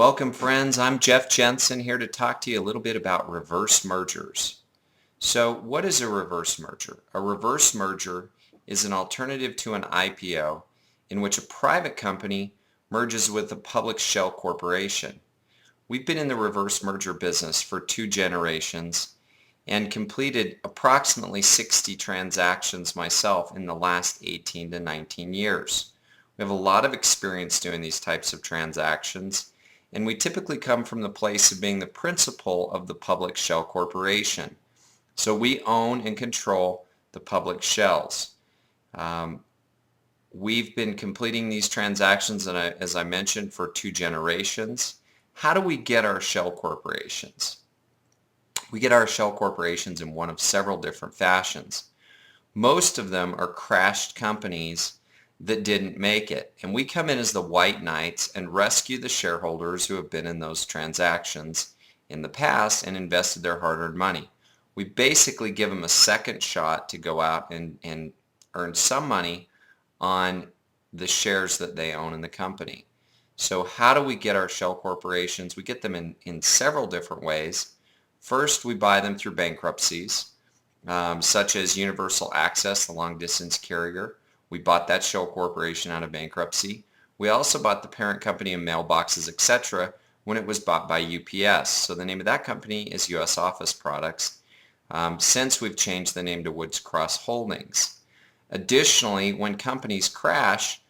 Welcome friends, I'm Jenson here to talk to you a little bit about reverse mergers. So what is a reverse merger? A reverse merger is an alternative to an IPO in which a private company merges with a public shell corporation. We've been in the reverse merger business for 2 generations and completed approximately 60 transactions myself in the last 18 to 19 years. We have a lot of experience doing these types of transactions, and we typically come from the place of being the principal of the public shell corporation. So we own and control the public shells. We've been completing these transactions, as I mentioned, for 2 generations. How do we get our shell corporations? We get our shell corporations in one of several different fashions. Most of them are crashed companies that didn't make it, and we come in as the white knights and rescue the shareholders who have been in those transactions in the past and invested their hard-earned money. We basically give them a second shot to go out and earn some money on the shares that they own in the company. So how do we get our shell corporations? We get them in several different ways. First, we buy them through bankruptcies, such as Universal Access, the long-distance carrier. We bought that shell corporation out of bankruptcy. We also bought the parent company and mailboxes, etc., when it was bought by UPS. So the name of that company is U.S. Office Products. Since we've changed the name to Woods Cross Holdings. Additionally, when companies crash,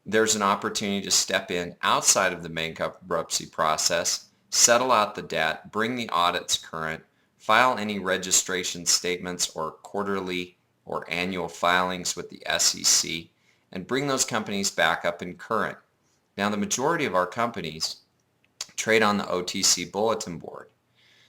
there's an opportunity to step in outside of the bankruptcy process, settle out the debt, bring the audits current, file any registration statements or quarterly or annual filings with the SEC, and bring those companies back up in current. Now, the majority of our companies trade on the OTC bulletin board.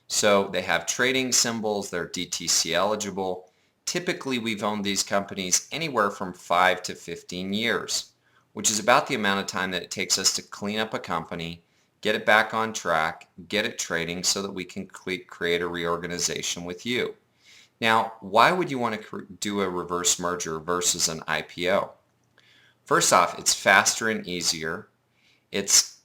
So they have trading symbols, they're DTC eligible. Typically, we've owned these companies anywhere from 5 to 15 years, which is about the amount of time that it takes us to clean up a company, get it back on track, get it trading so that we can create a reorganization with you. Now, why would you want to do a reverse merger versus an IPO? First off, it's faster and easier. It's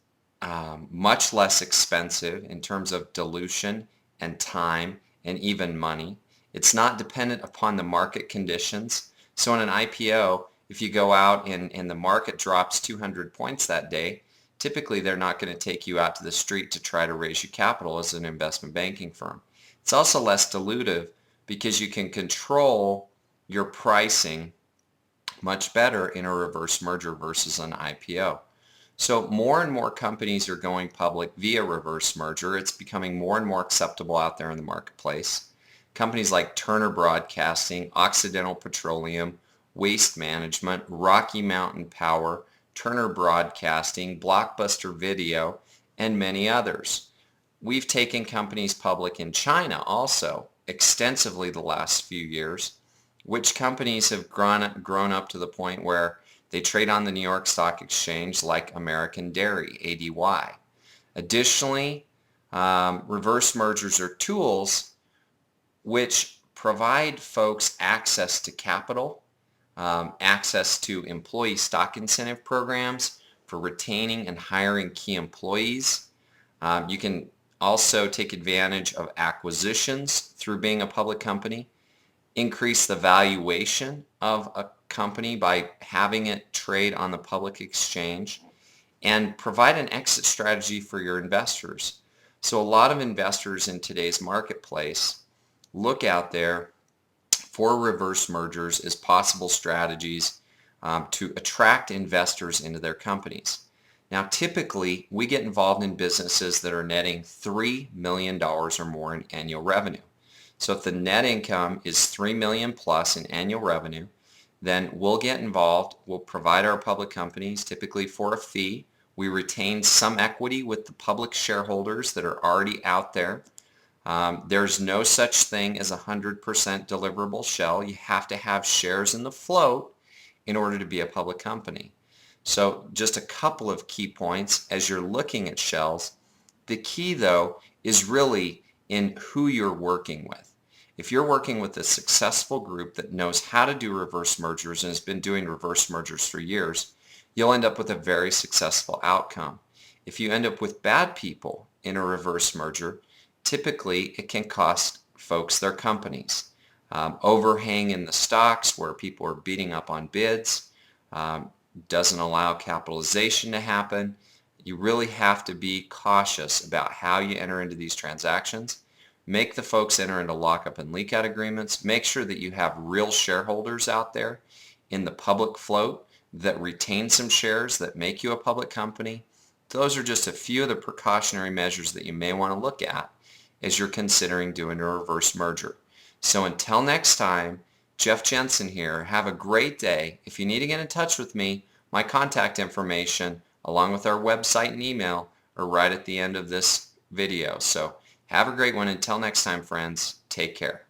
much less expensive in terms of dilution and time and even money. It's not dependent upon the market conditions. So in an IPO, if you go out and the market drops 200 points that day, typically they're not going to take you out to the street to try to raise you capital as an investment banking firm. It's also less dilutive because you can control your pricing much better in a reverse merger versus an IPO. So more and more companies are going public via reverse merger. It's becoming more and more acceptable out there in the marketplace. Companies like Turner Broadcasting, Occidental Petroleum, Waste Management, Rocky Mountain Power, Turner Broadcasting, Blockbuster Video, and many others. We've taken companies public in China also extensively the last few years, which companies have grown up to the point where they trade on the New York Stock Exchange like American Dairy, ADY. Additionally, reverse mergers are tools which provide folks access to capital, access to employee stock incentive programs for retaining and hiring key employees. You can also take advantage of acquisitions through being a public company, increase the valuation of a company by having it trade on the public exchange, and provide an exit strategy for your investors. So a lot of investors in today's marketplace look out there for reverse mergers as possible strategies to attract investors into their companies. Now, typically, we get involved in businesses that are netting $3 million or more in annual revenue. So if the net income is $3 million plus in annual revenue, then we'll get involved. We'll provide our public companies, typically for a fee. We retain some equity with the public shareholders that are already out there. There's no such thing as a 100% deliverable shell. You have to have shares in the float in order to be a public company. So just a couple of key points as you're looking at shells. The key, though, is really in who you're working with. If you're working with a successful group that knows how to do reverse mergers and has been doing reverse mergers for years, you'll end up with a very successful outcome. If you end up with bad people in a reverse merger, typically it can cost folks their companies. Overhang in the stocks where people are beating up on bids, doesn't allow capitalization to happen. You really have to be cautious about how you enter into these transactions. Make the folks enter into lockup and leak-out agreements. Make sure that you have real shareholders out there in the public float that retain some shares that make you a public company. Those are just a few of the precautionary measures that you may want to look at as you're considering doing a reverse merger. So until next time, Jeff Jenson here. Have a great day. If you need to get in touch with me, my contact information along with our website and email are right at the end of this video. So have a great one. Until next time, friends, take care.